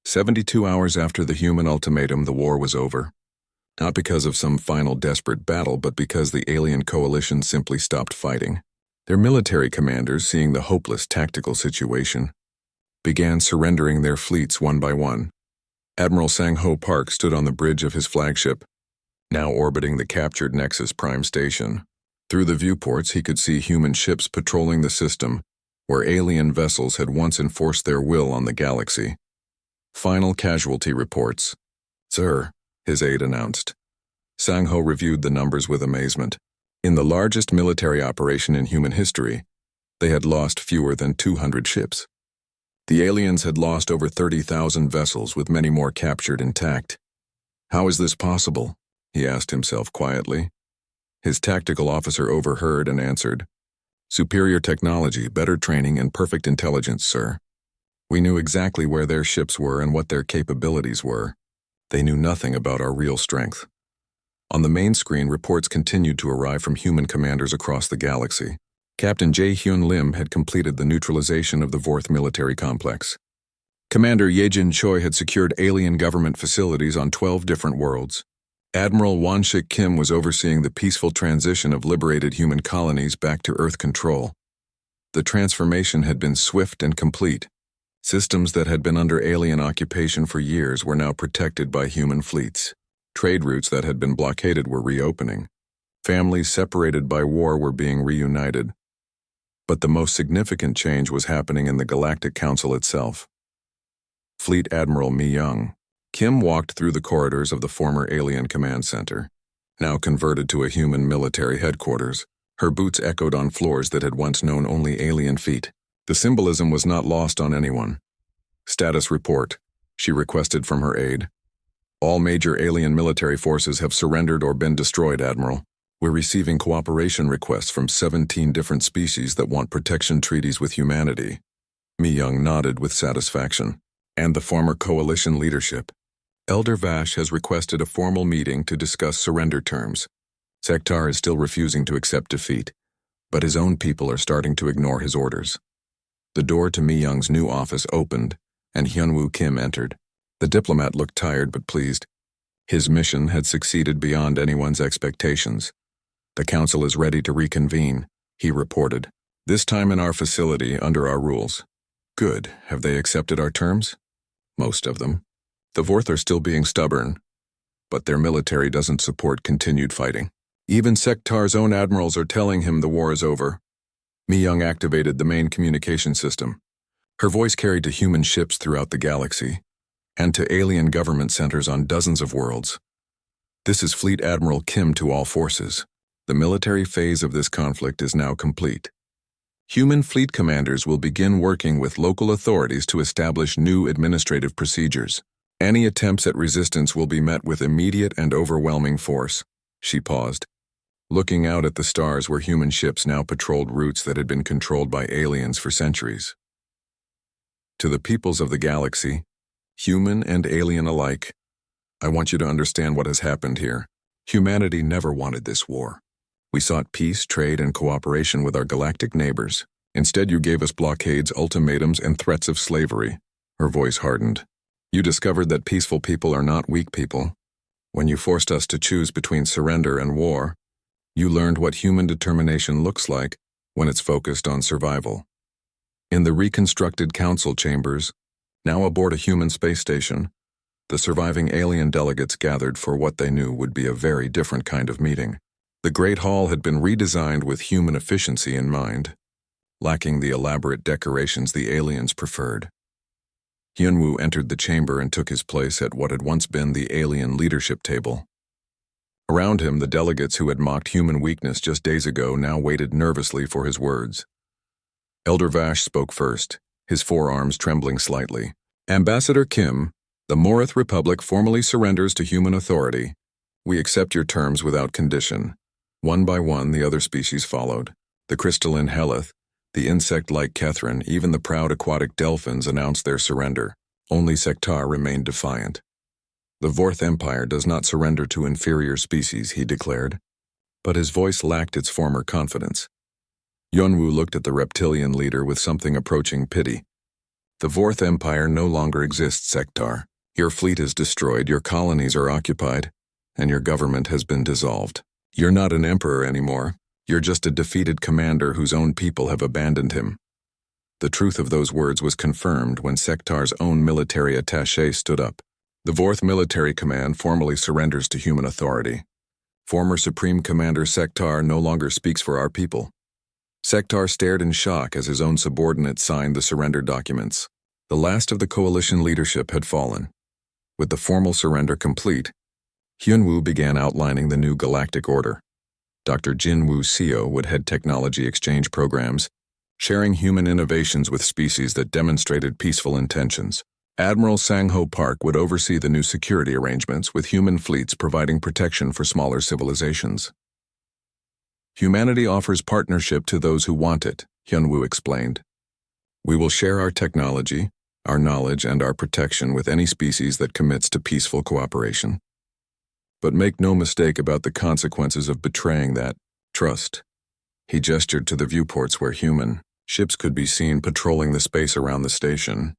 72 hours after the human ultimatum, the war was over. Not because of some final desperate battle, but because the alien coalition simply stopped fighting. Their military commanders, seeing the hopeless tactical situation, began surrendering their fleets one by one. Admiral Sang-Ho Park stood on the bridge of his flagship, now orbiting the captured Nexus Prime station. Through the viewports, he could see human ships patrolling the system, where alien vessels had once enforced their will on the galaxy. Final casualty reports. Sir, his aide announced. Sang-Ho reviewed the numbers with amazement. In the largest military operation in human history, they had lost fewer than 200 ships. The aliens had lost over 30,000 vessels, with many more captured intact. How is this possible? He asked himself quietly. His tactical officer overheard and answered, "Superior technology, better training, and perfect intelligence, sir. We knew exactly where their ships were and what their capabilities were. They knew nothing about our real strength." On the main screen, reports continued to arrive from human commanders across the galaxy. Captain Jae-hyun Lim had completed the neutralization of the Vorth military complex. Commander Yejin Choi had secured alien government facilities on 12 different worlds. Admiral Won-shik Kim was overseeing the peaceful transition of liberated human colonies back to Earth control. The transformation had been swift and complete. Systems that had been under alien occupation for years were now protected by human fleets. Trade routes that had been blockaded were reopening. Families separated by war were being reunited. But the most significant change was happening in the Galactic Council itself. Fleet Admiral Mi-young Kim walked through the corridors of the former alien command center, now converted to a human military headquarters. Her boots echoed on floors that had once known only alien feet. The symbolism was not lost on anyone. "Status report," she requested from her aide. "All major alien military forces have surrendered or been destroyed, Admiral. We're receiving cooperation requests from 17 different species that want protection treaties with humanity." Mi-young nodded with satisfaction. "And the former coalition leadership. Elder Vash has requested a formal meeting to discuss surrender terms. Sektar is still refusing to accept defeat, but his own people are starting to ignore his orders." The door to Mi-young's new office opened, and Hyunwoo Kim entered. The diplomat looked tired but pleased. His mission had succeeded beyond anyone's expectations. "The council is ready to reconvene," he reported. "This time in our facility, under our rules." "Good. Have they accepted our terms?" "Most of them. The Vorth are still being stubborn, but their military doesn't support continued fighting. Even Sektar's own admirals are telling him the war is over." Mi-young activated the main communication system. Her voice carried to human ships throughout the galaxy, and to alien government centers on dozens of worlds. "This is Fleet Admiral Kim to all forces. The military phase of this conflict is now complete. Human fleet commanders will begin working with local authorities to establish new administrative procedures. Any attempts at resistance will be met with immediate and overwhelming force." She paused, looking out at the stars where human ships now patrolled routes that had been controlled by aliens for centuries. "To the peoples of the galaxy, human and alien alike, I want you to understand what has happened here. Humanity never wanted this war. We sought peace, trade, and cooperation with our galactic neighbors. Instead, you gave us blockades, ultimatums, and threats of slavery." Her voice hardened. "You discovered that peaceful people are not weak people. When you forced us to choose between surrender and war, you learned what human determination looks like when it's focused on survival." In the reconstructed council chambers, now aboard a human space station, the surviving alien delegates gathered for what they knew would be a very different kind of meeting. The Great Hall had been redesigned with human efficiency in mind, lacking the elaborate decorations the aliens preferred. Hyunwoo entered the chamber and took his place at what had once been the alien leadership table. Around him, the delegates who had mocked human weakness just days ago now waited nervously for his words. Elder Vash spoke first, his forearms trembling slightly. "Ambassador Kim, the Morith Republic formally surrenders to human authority. We accept your terms without condition." One by one, the other species followed. The crystalline Helith, the insect-like Kethrin, even the proud aquatic Delphins announced their surrender. Only Sektar remained defiant. "The Vorth Empire does not surrender to inferior species," he declared. But his voice lacked its former confidence. Hyunwoo looked at the reptilian leader with something approaching pity. The Vorth Empire no longer exists, Sektar. Your fleet is destroyed, your colonies are occupied, and your government has been dissolved. You're not an emperor anymore. You're just a defeated commander whose own people have abandoned him. The truth of those words was confirmed when Sektar's own military attaché stood up. The Vorth Military Command formally surrenders to human authority. Former Supreme Commander Sektar no longer speaks for our people. Sektar stared in shock as his own subordinate signed the surrender documents. The last of the coalition leadership had fallen. With the formal surrender complete, Hyunwoo began outlining the new galactic order. Dr. Jinwoo Seo would head technology exchange programs, sharing human innovations with species that demonstrated peaceful intentions. Admiral Sang-ho Park would oversee the new security arrangements, with human fleets providing protection for smaller civilizations. Humanity offers partnership to those who want it, Hyunwoo explained. We will share our technology, our knowledge, and our protection with any species that commits to peaceful cooperation. But make no mistake about the consequences of betraying that trust. He gestured to the viewports where human ships could be seen patrolling the space around the station.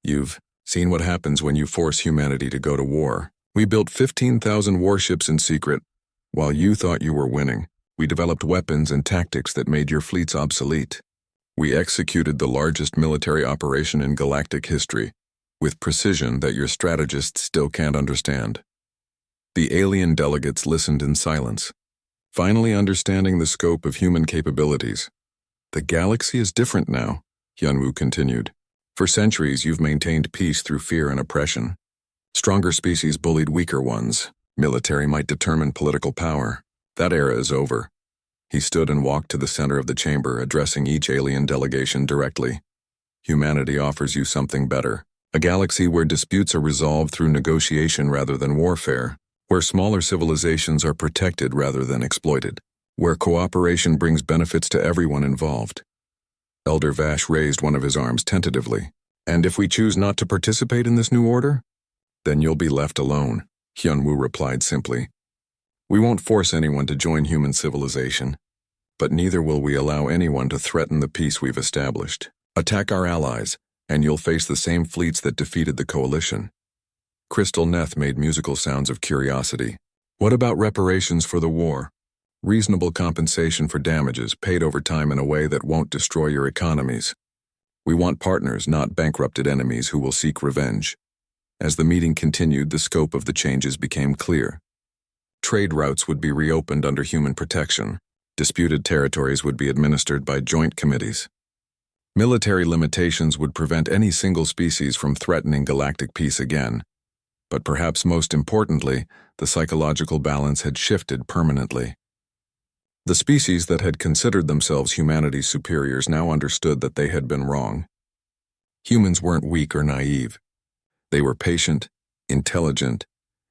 You've seen what happens when you force humanity to go to war. We built 15,000 warships in secret. While you thought you were winning, we developed weapons and tactics that made your fleets obsolete. We executed the largest military operation in galactic history, with precision that your strategists still can't understand. The alien delegates listened in silence, finally understanding the scope of human capabilities. The galaxy is different now, Hyunwoo continued. For centuries, you've maintained peace through fear and oppression. Stronger species bullied weaker ones. Military might determine political power. That era is over. He stood and walked to the center of the chamber, addressing each alien delegation directly. Humanity offers you something better. A galaxy where disputes are resolved through negotiation rather than warfare. Where smaller civilizations are protected rather than exploited. Where cooperation brings benefits to everyone involved. Elder Vash raised one of his arms tentatively. And if we choose not to participate in this new order? Then you'll be left alone, Hyunwoo replied simply. We won't force anyone to join human civilization, but neither will we allow anyone to threaten the peace we've established. Attack our allies, and you'll face the same fleets that defeated the coalition. Crystal Neth made musical sounds of curiosity. What about reparations for the war? Reasonable compensation for damages paid over time in a way that won't destroy your economies. We want partners, not bankrupted enemies who will seek revenge. As the meeting continued, the scope of the changes became clear. Trade routes would be reopened under human protection. Disputed territories would be administered by joint committees. Military limitations would prevent any single species from threatening galactic peace again. But perhaps most importantly, the psychological balance had shifted permanently. The species that had considered themselves humanity's superiors now understood that they had been wrong. Humans weren't weak or naive. They were patient, intelligent,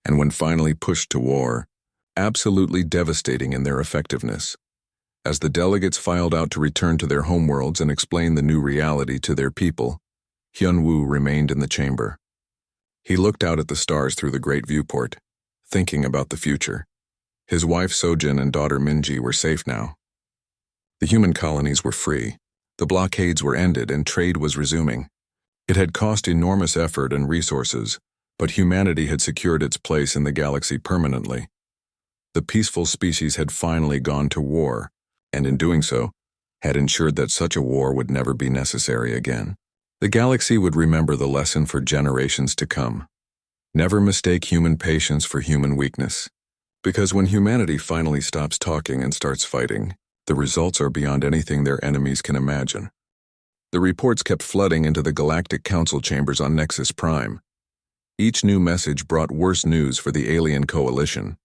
and when finally pushed to war, absolutely devastating in their effectiveness. As the delegates filed out to return to their homeworlds and explain the new reality to their people, Hyunwoo remained in the chamber. He looked out at the stars through the great viewport, thinking about the future. His wife Sojin and daughter Minji were safe now. The human colonies were free, the blockades were ended, and trade was resuming. It had cost enormous effort and resources, but humanity had secured its place in the galaxy permanently. The peaceful species had finally gone to war, and in doing so, had ensured that such a war would never be necessary again. The galaxy would remember the lesson for generations to come. Never mistake human patience for human weakness. Because when humanity finally stops talking and starts fighting, the results are beyond anything their enemies can imagine. The reports kept flooding into the Galactic Council chambers on Nexus Prime. Each new message brought worse news for the alien coalition.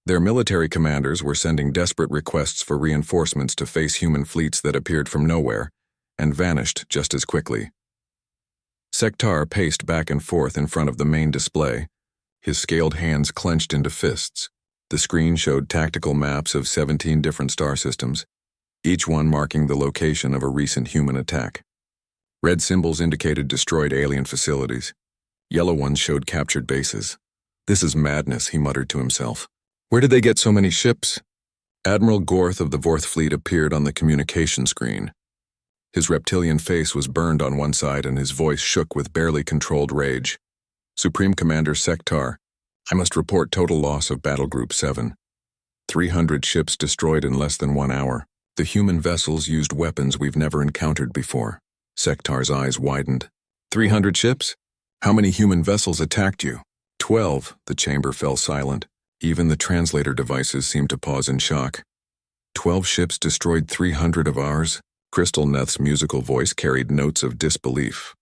Their military commanders were sending desperate requests for reinforcements to face human fleets that appeared from nowhere and vanished just as quickly. Sektar paced back and forth in front of the main display, his scaled hands clenched into fists. The screen showed tactical maps of 17 different star systems, each one marking the location of a recent human attack. Red symbols indicated destroyed alien facilities. Yellow ones showed captured bases. This is madness, he muttered to himself. Where did they get so many ships? Admiral Gorth of the Vorth Fleet appeared on the communication screen. His reptilian face was burned on one side and his voice shook with barely controlled rage. Supreme Commander Sektar, I must report total loss of Battle Group 7. 300 ships destroyed in less than 1 hour. The human vessels used weapons we've never encountered before. Sektar's eyes widened. 300 ships? How many human vessels attacked you? 12. The chamber fell silent. Even the translator devices seemed to pause in shock. 12 ships destroyed 300 of ours? Crystal Neth's musical voice carried notes of disbelief.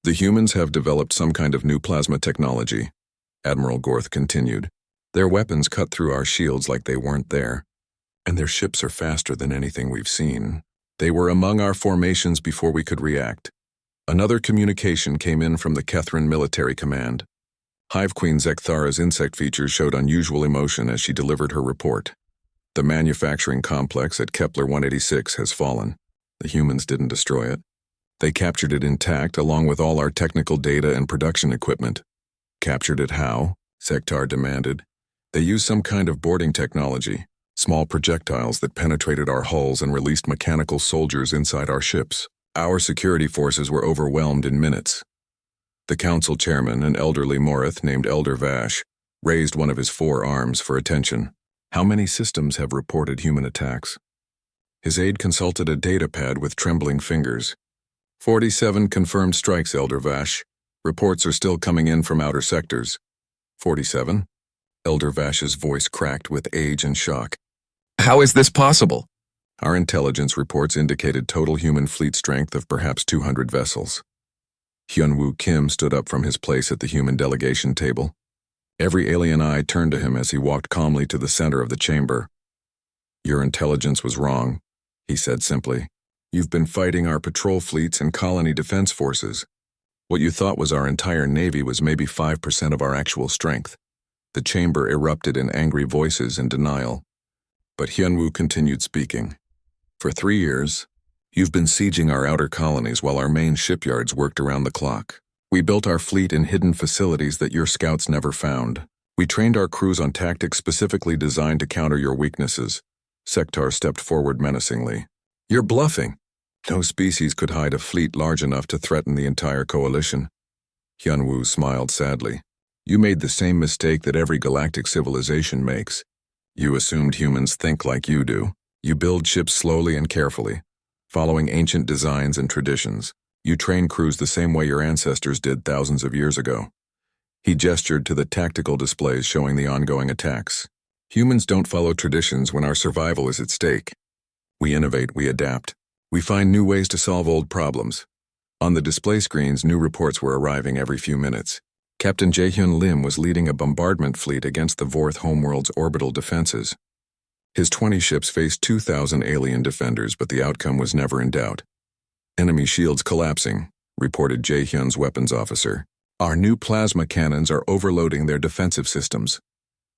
The humans have developed some kind of new plasma technology, Admiral Gorth continued. Their weapons cut through our shields like they weren't there. And their ships are faster than anything we've seen. They were among our formations before we could react. Another communication came in from the Kethrin Military Command. Hive Queen Zekthara's insect features showed unusual emotion as she delivered her report. The manufacturing complex at Kepler 186 has fallen. The humans didn't destroy it. They captured it intact along with all our technical data and production equipment. Captured it how? Sektar demanded. They used some kind of boarding technology, small projectiles that penetrated our hulls and released mechanical soldiers inside our ships. Our security forces were overwhelmed in minutes. The council chairman, an elderly Morith named Elder Vash, raised one of his 4 arms for attention. How many systems have reported human attacks? His aide consulted a data pad with trembling fingers. 47 confirmed strikes, Elder Vash. Reports are still coming in from outer sectors. 47? Elder Vash's voice cracked with age and shock. How is this possible? Our intelligence reports indicated total human fleet strength of perhaps 200 vessels. Hyunwoo Kim stood up from his place at the human delegation table. Every alien eye turned to him as he walked calmly to the center of the chamber. Your intelligence was wrong, he said simply. You've been fighting our patrol fleets and colony defense forces. What you thought was our entire navy was maybe 5% of our actual strength. The chamber erupted in angry voices and denial. But Hyunwoo continued speaking. For 3 years, you've been sieging our outer colonies while our main shipyards worked around the clock. We built our fleet in hidden facilities that your scouts never found. We trained our crews on tactics specifically designed to counter your weaknesses. Sektar stepped forward menacingly. You're bluffing. No species could hide a fleet large enough to threaten the entire coalition. Hyunwoo smiled sadly. You made the same mistake that every galactic civilization makes. You assumed humans think like you do. You build ships slowly and carefully, following ancient designs and traditions. You train crews the same way your ancestors did thousands of years ago. He gestured to the tactical displays showing the ongoing attacks. Humans don't follow traditions when our survival is at stake. We innovate, we adapt. We find new ways to solve old problems. On the display screens, new reports were arriving every few minutes. Captain Jaehyun Lim was leading a bombardment fleet against the Vorth homeworld's orbital defenses. His 20 ships faced 2,000 alien defenders, but the outcome was never in doubt. Enemy shields collapsing, reported Jaehyun's weapons officer. Our new plasma cannons are overloading their defensive systems.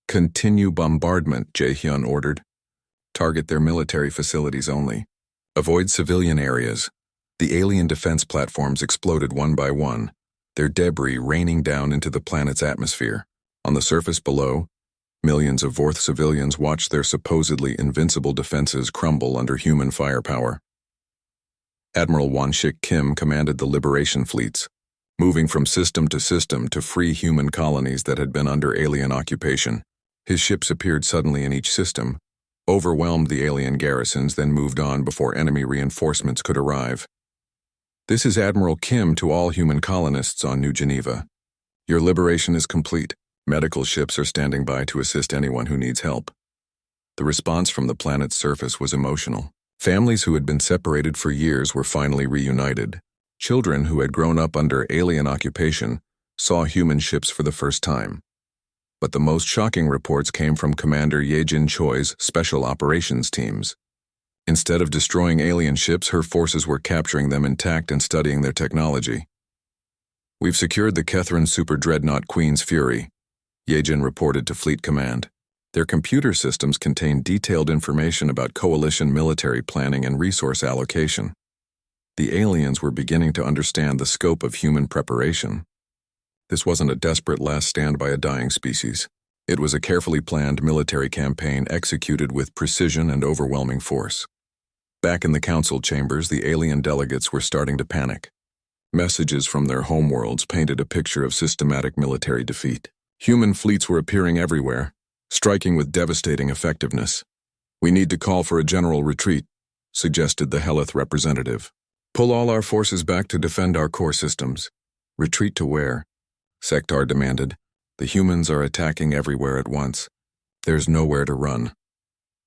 Continue bombardment, Jaehyun ordered. Target their military facilities only. Avoid civilian areas. The alien defense platforms exploded one by one, their debris raining down into the planet's atmosphere. On the surface below, millions of Vorth civilians watched their supposedly invincible defenses crumble under human firepower. Admiral Won-shik Kim commanded the liberation fleets, moving from system to free human colonies that had been under alien occupation. His ships appeared suddenly in each system, overwhelmed the alien garrisons, then moved on before enemy reinforcements could arrive. This is Admiral Kim to all human colonists on New Geneva. Your liberation is complete. Medical ships are standing by to assist anyone who needs help. The response from the planet's surface was emotional. Families who had been separated for years were finally reunited. Children who had grown up under alien occupation saw human ships for the first time. But the most shocking reports came from Commander Yejin Choi's Special Operations teams. Instead of destroying alien ships, her forces were capturing them intact and studying their technology. We've secured the Kethrin Super Dreadnought Queen's Fury, Yejin reported to Fleet Command. Their computer systems contain detailed information about coalition military planning and resource allocation. The aliens were beginning to understand the scope of human preparation. This wasn't a desperate last stand by a dying species. It was a carefully planned military campaign executed with precision and overwhelming force. Back in the council chambers, the alien delegates were starting to panic. Messages from their homeworlds painted a picture of systematic military defeat. Human fleets were appearing everywhere, striking with devastating effectiveness. "We need to call for a general retreat," suggested the Helith representative. "Pull all our forces back to defend our core systems." "Retreat to where?" Sektar demanded. "The humans are attacking everywhere at once. There's nowhere to run."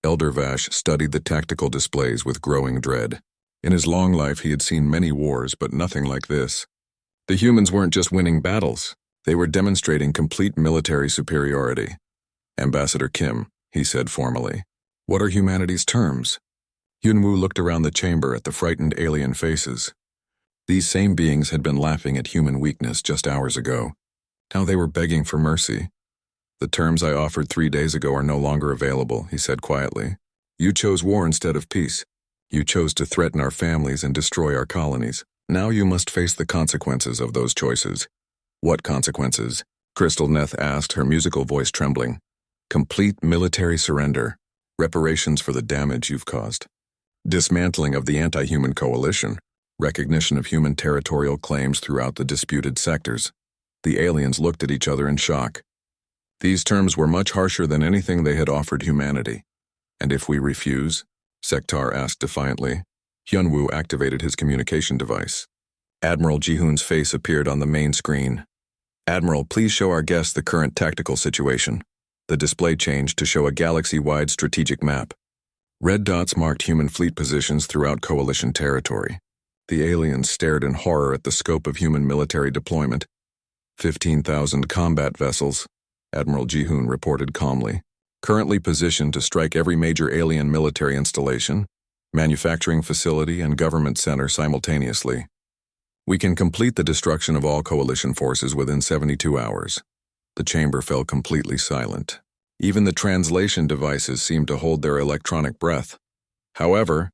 Elder Vash studied the tactical displays with growing dread. In his long life, he had seen many wars, but nothing like this. The humans weren't just winning battles. They were demonstrating complete military superiority. "Ambassador Kim," he said formally, "what are humanity's terms?" Yunwu looked around the chamber at the frightened alien faces. These same beings had been laughing at human weakness just hours ago. Now they were begging for mercy. "The terms I offered 3 days ago are no longer available," he said quietly. "You chose war instead of peace. You chose to threaten our families and destroy our colonies. Now you must face the consequences of those choices." "What consequences?" Crystal Neth asked, her musical voice trembling. "Complete military surrender. Reparations for the damage you've caused. Dismantling of the anti-human coalition. Recognition of human territorial claims throughout the disputed sectors." The aliens looked at each other in shock. These terms were much harsher than anything they had offered humanity. "And if we refuse?" Sektar asked defiantly. Hyunwoo activated his communication device. Admiral Jihoon's face appeared on the main screen. "Admiral, please show our guests the current tactical situation." The display changed to show a galaxy-wide strategic map. Red dots marked human fleet positions throughout coalition territory. The aliens stared in horror at the scope of human military deployment. 15,000 combat vessels, Admiral Jihoon reported calmly, currently positioned to strike every major alien military installation, manufacturing facility, and government center simultaneously. "We can complete the destruction of all coalition forces within 72 hours. The chamber fell completely silent. Even the translation devices seemed to hold their electronic breath. "However,"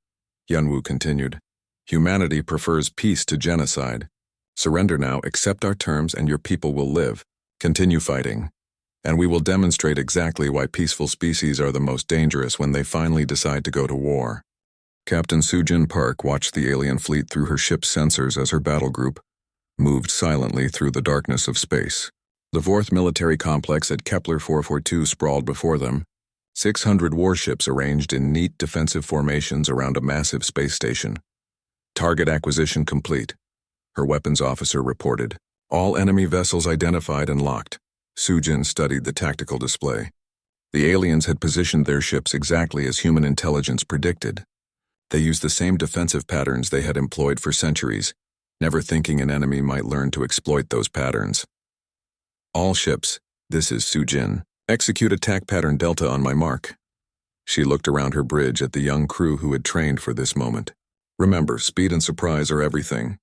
Yunwoo continued, "humanity prefers peace to genocide. Surrender now, accept our terms, and your people will live. Continue fighting. And we will demonstrate exactly why peaceful species are the most dangerous when they finally decide to go to war." Captain Sujin Park watched the alien fleet through her ship's sensors as her battle group moved silently through the darkness of space. The Vorth military complex at Kepler 442 sprawled before them, 600 warships arranged in neat defensive formations around a massive space station. "Target acquisition complete," her weapons officer reported. "All enemy vessels identified and locked." Sujin studied the tactical display. The aliens had positioned their ships exactly as human intelligence predicted. They used the same defensive patterns they had employed for centuries, never thinking an enemy might learn to exploit those patterns. "All ships, this is Sujin. Execute attack pattern Delta on my mark." She looked around her bridge at the young crew who had trained for this moment. "Remember, speed and surprise are everything.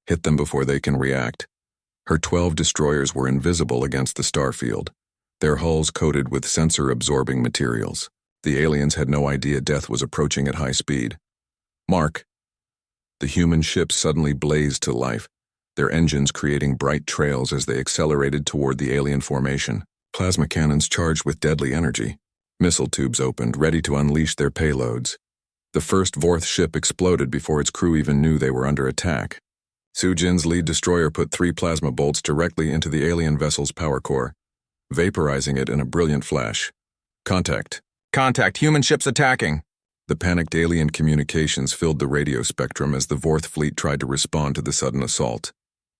Hit them before they can react." Her 12 destroyers were invisible against the starfield, their hulls coated with sensor-absorbing materials. The aliens had no idea death was approaching at high speed. "Mark." The human ships suddenly blazed to life, their engines creating bright trails as they accelerated toward the alien formation. Plasma cannons charged with deadly energy. Missile tubes opened, ready to unleash their payloads. The first Vorth ship exploded before its crew even knew they were under attack. Sujin's lead destroyer put 3 plasma bolts directly into the alien vessel's power core, vaporizing it in a brilliant flash. "Contact. Contact, human ships attacking." The panicked alien communications filled the radio spectrum as the Vorth fleet tried to respond to the sudden assault.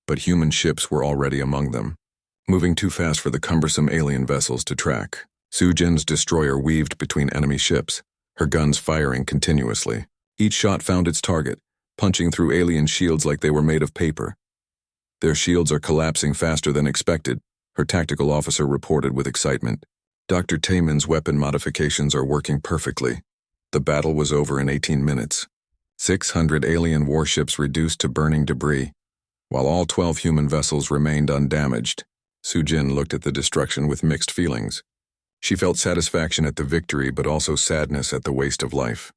But human ships were already among them, moving too fast for the cumbersome alien vessels to track. Sujin's destroyer weaved between enemy ships, her guns firing continuously. Each shot found its target, punching through alien shields like they were made of paper. "Their shields are collapsing faster than expected," her tactical officer reported with excitement. "Dr. Tayman's weapon modifications are working perfectly." The battle was over in 18 minutes. 600 alien warships reduced to burning debris, while all 12 human vessels remained undamaged. Sujin looked at the destruction with mixed feelings. She felt satisfaction at the victory, but also sadness at the waste of life.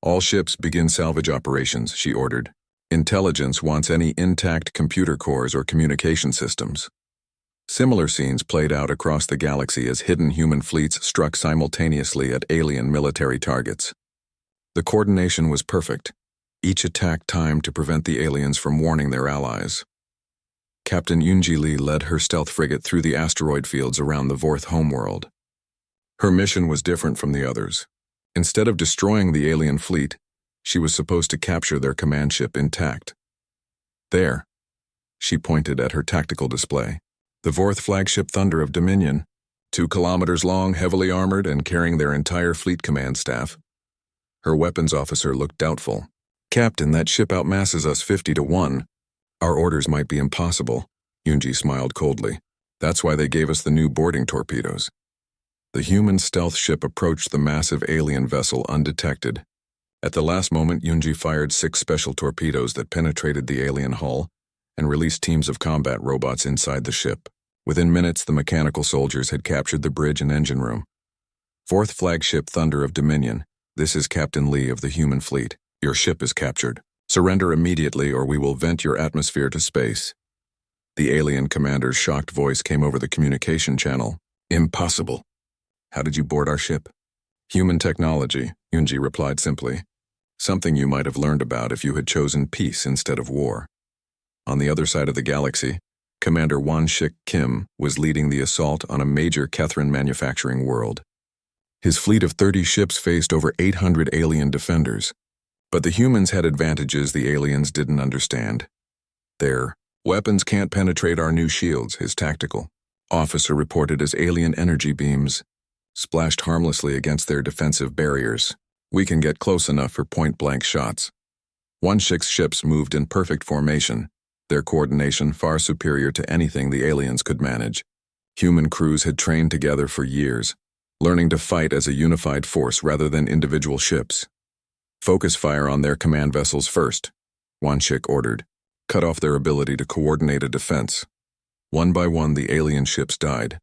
"All ships begin salvage operations," she ordered. "Intelligence wants any intact computer cores or communication systems." Similar scenes played out across the galaxy as hidden human fleets struck simultaneously at alien military targets. The coordination was perfect, each attack timed to prevent the aliens from warning their allies. Captain Yunji Lee led her stealth frigate through the asteroid fields around the Vorth homeworld. Her mission was different from the others. Instead of destroying the alien fleet, she was supposed to capture their command ship intact. There, she pointed at her tactical display. The Vorth flagship Thunder of Dominion, 2 kilometers long, heavily armored, and carrying their entire fleet command staff. Her weapons officer looked doubtful. "Captain, that ship outmasses us 50-1. Our orders might be impossible." Yunji smiled coldly. "That's why they gave us the new boarding torpedoes." The human stealth ship approached the massive alien vessel undetected. At the last moment, Yunji fired 6 special torpedoes that penetrated the alien hull and released teams of combat robots inside the ship. Within minutes, the mechanical soldiers had captured the bridge and engine room. "Fourth flagship Thunder of Dominion, this is Captain Lee of the human fleet. Your ship is captured. Surrender immediately or we will vent your atmosphere to space." The alien commander's shocked voice came over the communication channel. "Impossible. How did you board our ship?" "Human technology," Yunji replied simply. "Something you might have learned about if you had chosen peace instead of war." On the other side of the galaxy, Commander Won-Shik Kim was leading the assault on a major Kethrin manufacturing world. His fleet of 30 ships faced over 800 alien defenders. But the humans had advantages the aliens didn't understand. Their weapons can't penetrate our new shields, his tactical officer reported as alien energy beams splashed harmlessly against their defensive barriers. "We can get close enough for point-blank shots." Won-Shik's ships moved in perfect formation, their coordination far superior to anything the aliens could manage. Human crews had trained together for years, learning to fight as a unified force rather than individual ships. "Focus fire on their command vessels first," Won-Shik ordered. "Cut off their ability to coordinate a defense." One by one, the alien ships died.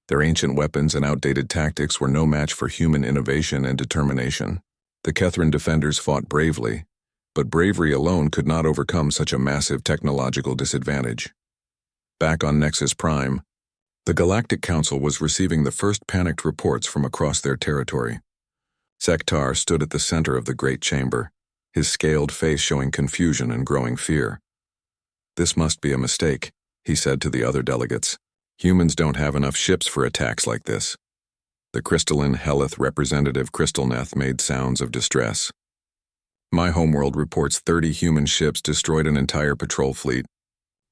Their ancient weapons and outdated tactics were no match for human innovation and determination. The Kethrin defenders fought bravely, but bravery alone could not overcome such a massive technological disadvantage. Back on Nexus Prime, the Galactic Council was receiving the first panicked reports from across their territory. Sektar stood at the center of the great chamber, his scaled face showing confusion and growing fear. "This must be a mistake," he said to the other delegates. "Humans don't have enough ships for attacks like this." The crystalline Helith representative Crystalneth made sounds of distress. "My homeworld reports 30 human ships destroyed an entire patrol fleet.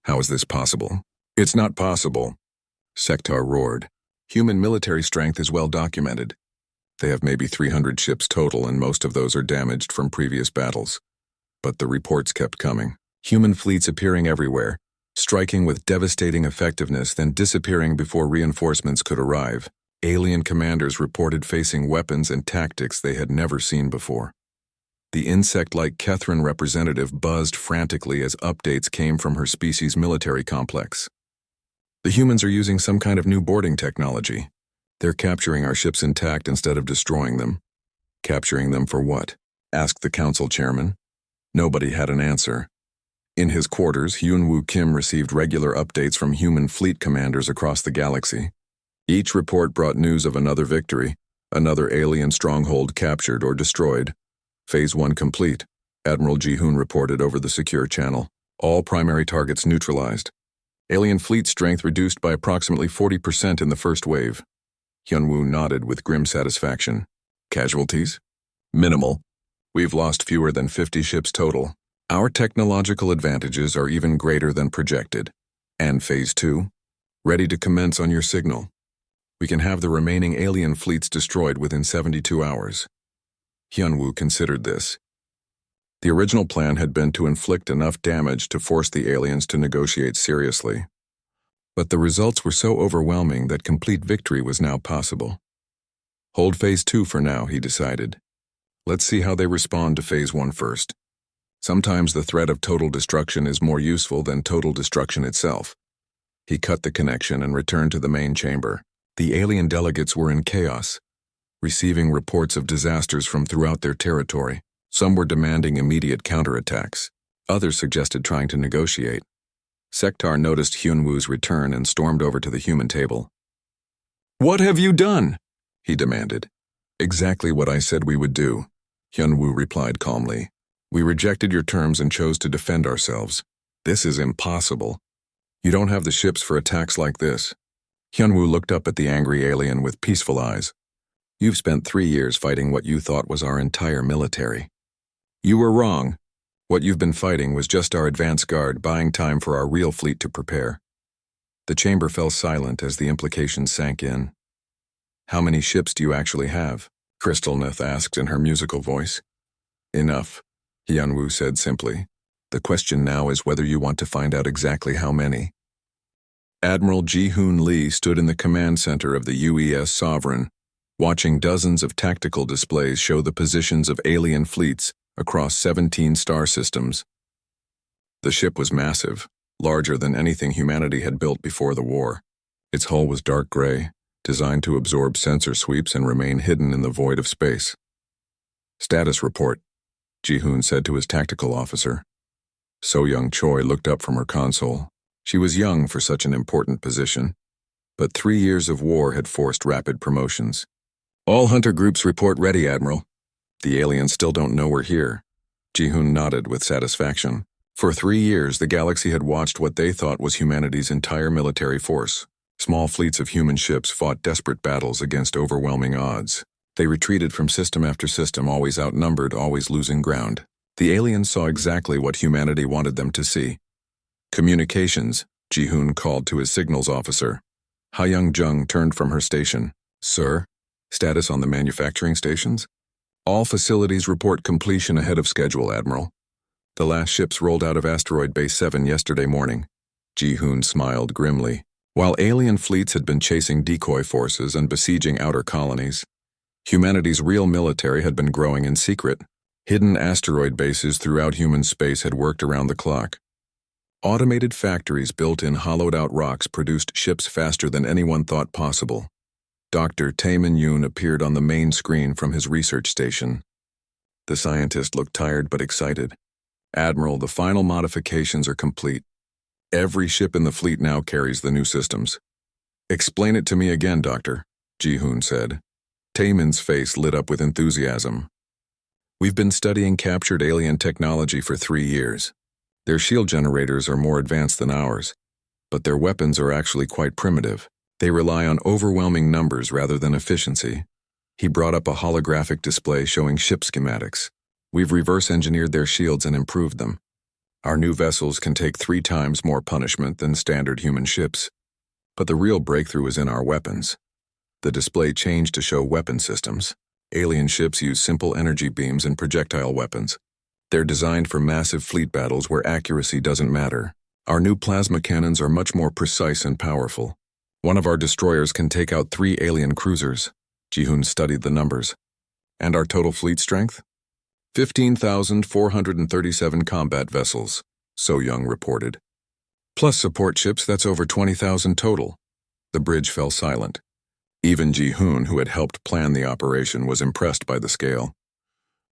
How is this possible?" "It's not possible," Sektar roared. "Human military strength is well documented. They have maybe 300 ships total, and most of those are damaged from previous battles." But the reports kept coming. Human fleets appearing everywhere, striking with devastating effectiveness, then disappearing before reinforcements could arrive. Alien commanders reported facing weapons and tactics they had never seen before. The insect-like Kethrin representative buzzed frantically as updates came from her species' military complex. "The humans are using some kind of new boarding technology. They're capturing our ships intact instead of destroying them." "Capturing them for what?" asked the council chairman. Nobody had an answer. In his quarters, Hyun-Woo Kim received regular updates from human fleet commanders across the galaxy. Each report brought news of another victory, another alien stronghold captured or destroyed. "Phase 1 complete," Admiral Ji-hoon reported over the secure channel. "All primary targets neutralized. Alien fleet strength reduced by approximately 40% in the first wave." Hyun-Woo nodded with grim satisfaction. "Casualties?" "Minimal. We've lost fewer than 50 ships total. Our technological advantages are even greater than projected. And Phase 2? Ready to commence on your signal. We can have the remaining alien fleets destroyed within 72 hours. Hyun-Woo considered this. The original plan had been to inflict enough damage to force the aliens to negotiate seriously. But the results were so overwhelming that complete victory was now possible. Hold Phase 2 for now, he decided. Let's see how they respond to Phase 1 first. Sometimes the threat of total destruction is more useful than total destruction itself. He cut the connection and returned to the main chamber. The alien delegates were in chaos, receiving reports of disasters from throughout their territory. Some were demanding immediate counterattacks. Others suggested trying to negotiate. Sektar noticed Hyun-Woo's return and stormed over to the human table. "What have you done?" he demanded. "Exactly what I said we would do. Hyunwoo replied calmly. We rejected your terms and chose to defend ourselves. This is impossible. You don't have the ships for attacks like this. Hyunwoo looked up at the angry alien with peaceful eyes. You've spent 3 years fighting what you thought was our entire military. You were wrong. What you've been fighting was just our advance guard buying time for our real fleet to prepare. The chamber fell silent as the implications sank in. How many ships do you actually have? Crystalneth asked in her musical voice. Enough, Hyunwoo said simply. The question now is whether you want to find out exactly how many. Admiral Ji-hoon Lee stood in the command center of the UES Sovereign, watching dozens of tactical displays show the positions of alien fleets across 17 star systems. The ship was massive, larger than anything humanity had built before the war. Its hull was dark gray, designed to absorb sensor sweeps and remain hidden in the void of space. Status report, Ji-hoon said to his tactical officer. So-young Choi looked up from her console. She was young for such an important position, but 3 years of war had forced rapid promotions. All hunter groups report ready, Admiral. The aliens still don't know we're here. Ji-hoon nodded with satisfaction. For 3 years, the galaxy had watched what they thought was humanity's entire military force. Small fleets of human ships fought desperate battles against overwhelming odds. They retreated from system after system, always outnumbered, always losing ground. The aliens saw exactly what humanity wanted them to see. Communications, Ji-hoon called to his signals officer. Ha-young Jung turned from her station. Sir, status on the manufacturing stations? All facilities report completion ahead of schedule, Admiral. The last ships rolled out of Asteroid Base 7 yesterday morning. Ji-hoon smiled grimly. While alien fleets had been chasing decoy forces and besieging outer colonies, humanity's real military had been growing in secret. Hidden asteroid bases throughout human space had worked around the clock. Automated factories built in hollowed-out rocks produced ships faster than anyone thought possible. Dr. Taemin Yoon appeared on the main screen from his research station. The scientist looked tired but excited. Admiral, the final modifications are complete. Every ship in the fleet now carries the new systems. Explain it to me again, Doctor, Ji-hoon said. Taemin's face lit up with enthusiasm. We've been studying captured alien technology for 3 years. Their shield generators are more advanced than ours, but their weapons are actually quite primitive. They rely on overwhelming numbers rather than efficiency. He brought up a holographic display showing ship schematics. We've reverse-engineered their shields and improved them. Our new vessels can take 3 times more punishment than standard human ships. But the real breakthrough is in our weapons. The display changed to show weapon systems. Alien ships use simple energy beams and projectile weapons. They're designed for massive fleet battles where accuracy doesn't matter. Our new plasma cannons are much more precise and powerful. One of our destroyers can take out 3 alien cruisers. Ji-hoon studied the numbers. And our total fleet strength? 15,437 combat vessels, So-young reported. Plus support ships, that's over 20,000 total. The bridge fell silent. Even Ji-hoon, who had helped plan the operation, was impressed by the scale.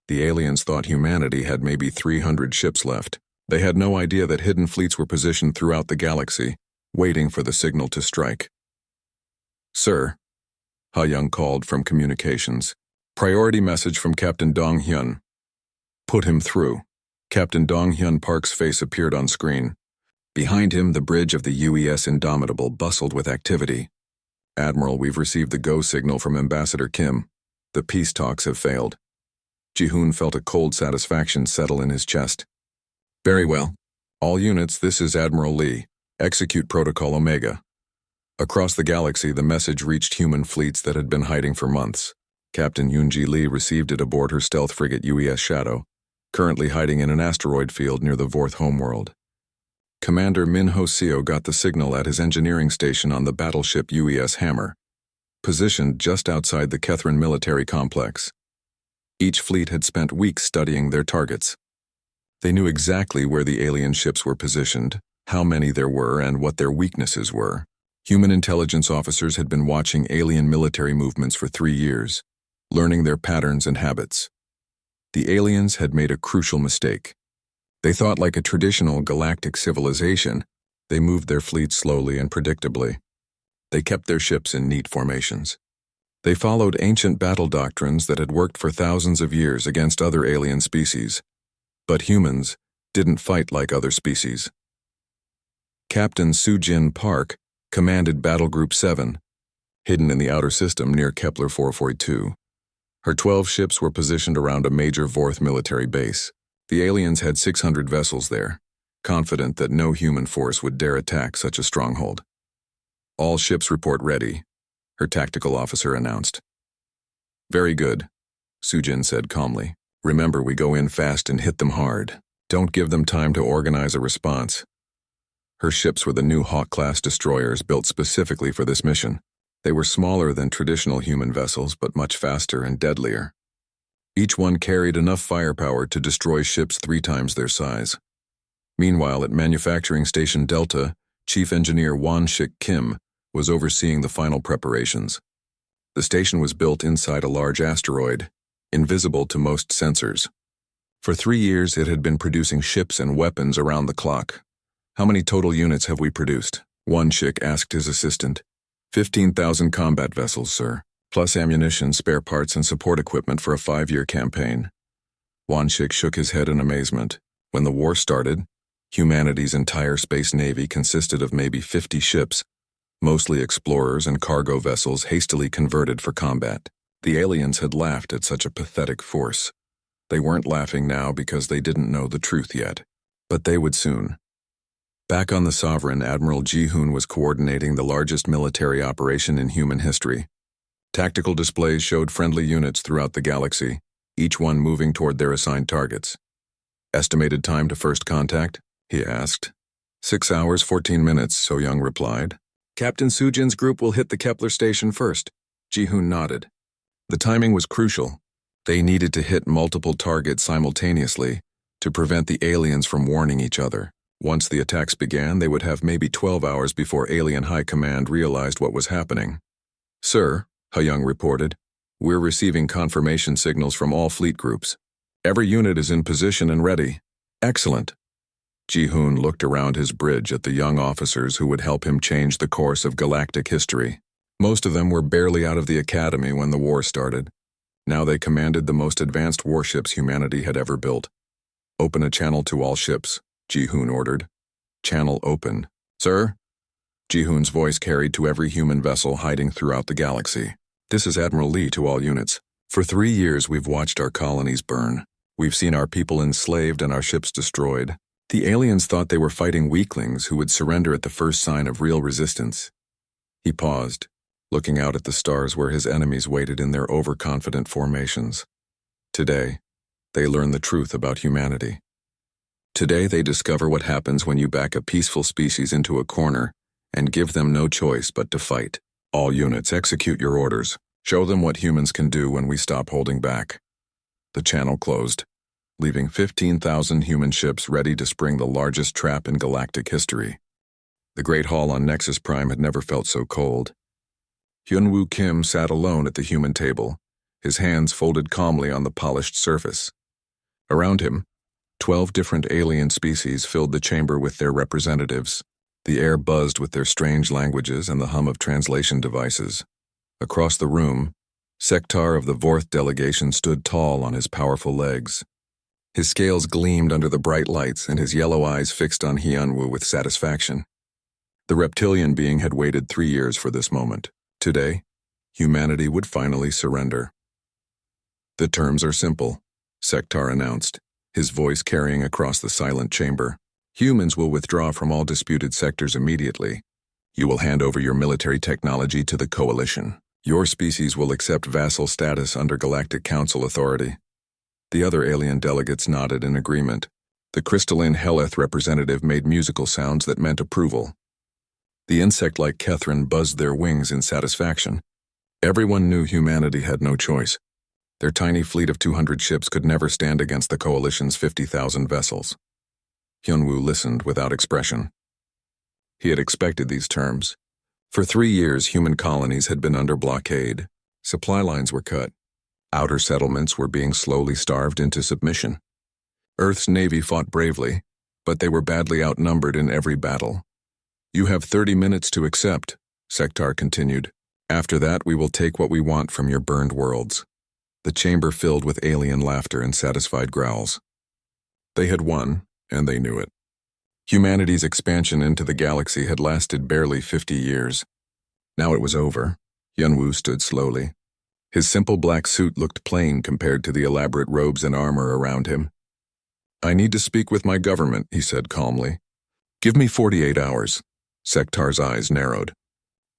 The aliens thought humanity had maybe 300 ships left. They had no idea that hidden fleets were positioned throughout the galaxy, waiting for the signal to strike. Sir, Ha-young called from communications. Priority message from Captain Dong-hyun. Put him through. Captain Dong-hyun Park's face appeared on screen. Behind him, the bridge of the UES Indomitable bustled with activity. Admiral, we've received the go signal from Ambassador Kim. The peace talks have failed. Ji-hoon felt a cold satisfaction settle in his chest. Very well. All units, this is Admiral Lee. Execute Protocol Omega. Across the galaxy, the message reached human fleets that had been hiding for months. Captain Yoonji Lee received it aboard her stealth frigate UES Shadow, currently hiding in an asteroid field near the Vorth homeworld. Commander Min Ho-seo got the signal at his engineering station on the battleship UES Hammer, positioned just outside the Kethrin military complex. Each fleet had spent weeks studying their targets. They knew exactly where the alien ships were positioned, how many there were, and what their weaknesses were. Human intelligence officers had been watching alien military movements for 3 years, learning their patterns and habits. The aliens had made a crucial mistake. They thought like a traditional galactic civilization, they moved their fleets slowly and predictably. They kept their ships in neat formations. They followed ancient battle doctrines that had worked for thousands of years against other alien species. But humans didn't fight like other species. Captain Sujin Park commanded Battle Group 7, hidden in the outer system near Kepler 442. Her 12 ships were positioned around a major Vorth military base. The aliens had 600 vessels there, confident that no human force would dare attack such a stronghold. "All ships report ready," her tactical officer announced. "Very good," Sujin said calmly. "Remember, we go in fast and hit them hard. Don't give them time to organize a response." Her ships were the new Hawk-class destroyers built specifically for this mission. They were smaller than traditional human vessels, but much faster and deadlier. Each one carried enough firepower to destroy ships 3 times their size. Meanwhile, at Manufacturing Station Delta, Chief Engineer Won-Shik Kim was overseeing the final preparations. The station was built inside a large asteroid, invisible to most sensors. For 3 years, it had been producing ships and weapons around the clock. "How many total units have we produced?" Won-Shik asked his assistant. 15,000 combat vessels, sir, plus ammunition, spare parts, and support equipment for a 5-year campaign. Won-Shik shook his head in amazement. When the war started, humanity's entire space navy consisted of maybe 50 ships, mostly explorers and cargo vessels hastily converted for combat. The aliens had laughed at such a pathetic force. They weren't laughing now because they didn't know the truth yet, but they would soon. Back on the Sovereign, Admiral Ji-hoon was coordinating the largest military operation in human history. Tactical displays showed friendly units throughout the galaxy, each one moving toward their assigned targets. "Estimated time to first contact?" he asked. 6 hours, 14 minutes, So-young replied. "Captain Sujin's group will hit the Kepler station first." Ji-hoon nodded. The timing was crucial. They needed to hit multiple targets simultaneously to prevent the aliens from warning each other. Once the attacks began, they would have maybe 12 hours before Alien High Command realized what was happening. "Sir," Ha-young reported, "we're receiving confirmation signals from all fleet groups. Every unit is in position and ready." "Excellent." Ji-hoon looked around his bridge at the young officers who would help him change the course of galactic history. Most of them were barely out of the academy when the war started. Now they commanded the most advanced warships humanity had ever built. "Open a channel to all ships," Ji-hoon ordered. "Channel open." "Sir?" Ji-hoon's voice carried to every human vessel hiding throughout the galaxy. "This is Admiral Lee to all units. For 3 years we've watched our colonies burn. We've seen our people enslaved and our ships destroyed. The aliens thought they were fighting weaklings who would surrender at the first sign of real resistance." He paused, looking out at the stars where his enemies waited in their overconfident formations. Today, they learn the truth about humanity. Today they discover what happens when you back a peaceful species into a corner and give them no choice but to fight. "All units, execute your orders. Show them what humans can do when we stop holding back." The channel closed, leaving 15,000 human ships ready to spring the largest trap in galactic history. The Great Hall on Nexus Prime had never felt so cold. Hyunwoo Kim sat alone at the human table, his hands folded calmly on the polished surface. Around him, 12 different alien species filled the chamber with their representatives. The air buzzed with their strange languages and the hum of translation devices. Across the room, Sektar of the Vorth delegation stood tall on his powerful legs. His scales gleamed under the bright lights and his yellow eyes fixed on Hyunwoo with satisfaction. The reptilian being had waited 3 years for this moment. Today, humanity would finally surrender. "The terms are simple," Sektar announced, his voice carrying across the silent chamber. "Humans will withdraw from all disputed sectors immediately. You will hand over your military technology to the Coalition. Your species will accept vassal status under Galactic Council authority." The other alien delegates nodded in agreement. The crystalline Heleth representative made musical sounds that meant approval. The insect-like Kethrin buzzed their wings in satisfaction. Everyone knew humanity had no choice. Their tiny fleet of 200 ships could never stand against the Coalition's 50,000 vessels. Hyunwoo listened without expression. He had expected these terms. For 3 years, human colonies had been under blockade. Supply lines were cut. Outer settlements were being slowly starved into submission. Earth's navy fought bravely, but they were badly outnumbered in every battle. "You have 30 minutes to accept," Sektar continued. After that, we will take what we want from your burned worlds. The chamber filled with alien laughter and satisfied growls. They had won, and they knew it. Humanity's expansion into the galaxy had lasted barely 50 years. Now it was over. Hyunwoo stood slowly. His simple black suit looked plain compared to the elaborate robes and armor around him. I need to speak with my government, he said calmly. Give me 48 hours. Sektar's eyes narrowed.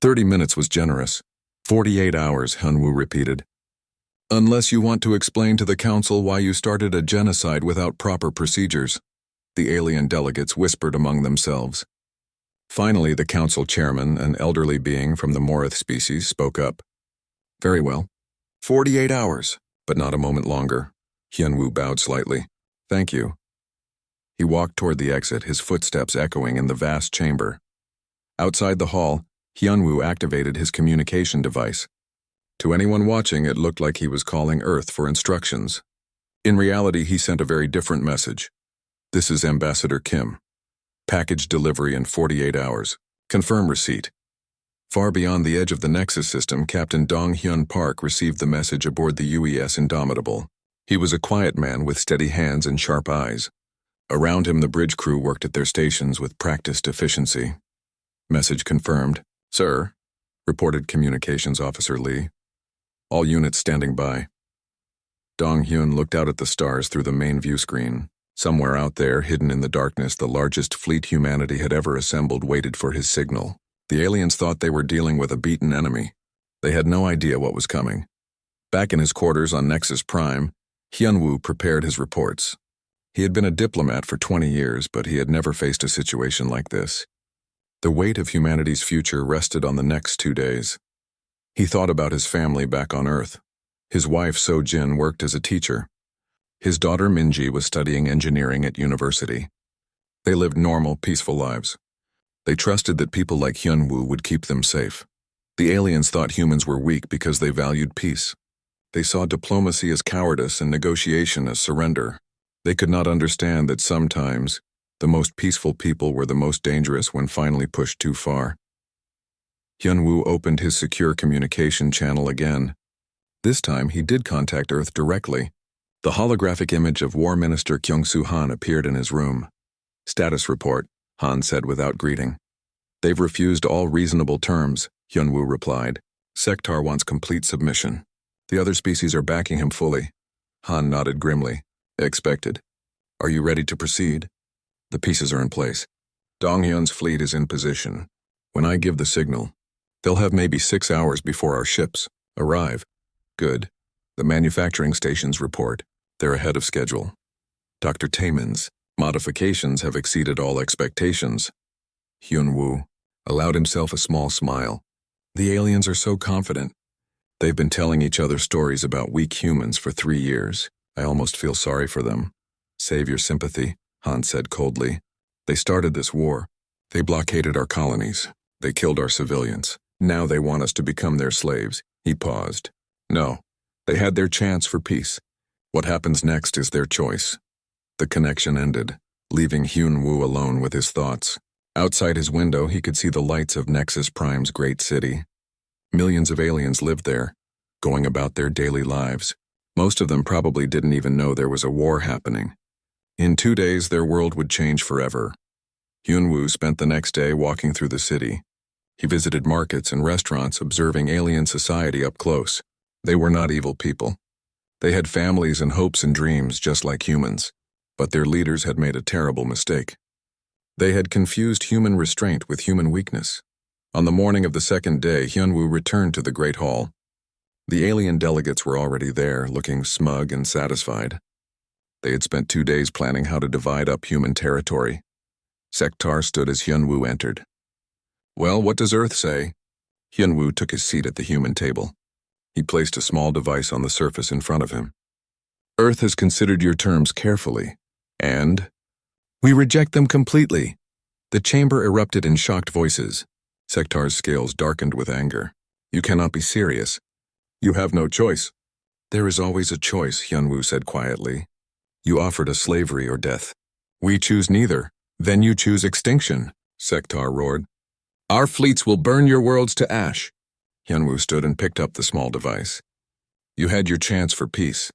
30 minutes was generous. 48 hours, Hyunwoo repeated. Unless you want to explain to the council why you started a genocide without proper procedures, the alien delegates whispered among themselves. Finally, the council chairman, an elderly being from the Morith species, spoke up. Very well. 48 hours, but not a moment longer. Hyunwoo bowed slightly. Thank you. He walked toward the exit, his footsteps echoing in the vast chamber. Outside the hall, Hyunwoo activated his communication device. To anyone watching, it looked like he was calling Earth for instructions. In reality, he sent a very different message. This is Ambassador Kim. Package delivery in 48 hours. Confirm receipt. Far beyond the edge of the Nexus system, Captain Dong-hyun Park received the message aboard the UES Indomitable. He was a quiet man with steady hands and sharp eyes. Around him, the bridge crew worked at their stations with practiced efficiency. Message confirmed. Sir, reported Communications Officer Lee. All units standing by. Dong-hyun looked out at the stars through the main view screen. Somewhere out there, hidden in the darkness, the largest fleet humanity had ever assembled waited for his signal. The aliens thought they were dealing with a beaten enemy. They had no idea what was coming. Back in his quarters on Nexus Prime, Hyunwoo prepared his reports. He had been a diplomat for 20 years, but he had never faced a situation like this. The weight of humanity's future rested on the next 2 days. He thought about his family back on Earth. His wife, So-jin, worked as a teacher. His daughter, Minji, was studying engineering at university. They lived normal, peaceful lives. They trusted that people like Hyunwoo would keep them safe. The aliens thought humans were weak because they valued peace. They saw diplomacy as cowardice and negotiation as surrender. They could not understand that sometimes the most peaceful people were the most dangerous when finally pushed too far. Hyunwoo opened his secure communication channel again. This time, he did contact Earth directly. The holographic image of War Minister Kyung-soo Han appeared in his room. Status report, Han said without greeting. They've refused all reasonable terms, Hyunwoo replied. Sektar wants complete submission. The other species are backing him fully. Han nodded grimly. Expected. Are you ready to proceed? The pieces are in place. Dong-hyun's fleet is in position. When I give the signal, they'll have maybe 6 hours before our ships arrive. Good. The manufacturing stations report. They're ahead of schedule. Dr. Taemin's modifications have exceeded all expectations. Hyunwoo allowed himself a small smile. The aliens are so confident. They've been telling each other stories about weak humans for 3 years. I almost feel sorry for them. Save your sympathy, Han said coldly. They started this war. They blockaded our colonies. They killed our civilians. Now they want us to become their slaves. He paused. No, they had their chance for peace. What happens next is their choice. The connection ended, leaving Hyunwoo alone with his thoughts. Outside his window, he could see the lights of Nexus Prime's great city. Millions of aliens lived there, going about their daily lives. Most of them probably didn't even know there was a war happening. In 2 days, their world would change forever. Hyunwoo spent the next day walking through the city. He visited markets and restaurants, observing alien society up close. They were not evil people. They had families and hopes and dreams just like humans, but their leaders had made a terrible mistake. They had confused human restraint with human weakness. On the morning of the second day, Hyunwoo returned to the Great Hall. The alien delegates were already there, looking smug and satisfied. They had spent 2 days planning how to divide up human territory. Sektar stood as Hyunwoo entered. Well, what does Earth say? Hyunwoo took his seat at the human table. He placed a small device on the surface in front of him. Earth has considered your terms carefully, and we reject them completely. The chamber erupted in shocked voices. Sektar's scales darkened with anger. You cannot be serious. You have no choice. There is always a choice, Hyunwoo said quietly. You offered us slavery or death. We choose neither. Then you choose extinction, Sektar roared. Our fleets will burn your worlds to ash. Hyunwoo stood and picked up the small device. You had your chance for peace.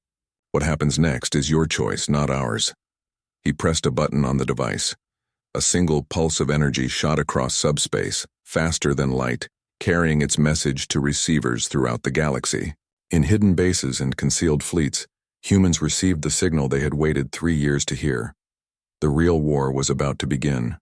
What happens next is your choice, not ours. He pressed a button on the device. A single pulse of energy shot across subspace, faster than light, carrying its message to receivers throughout the galaxy. In hidden bases and concealed fleets, humans received the signal they had waited 3 years to hear. The real war was about to begin.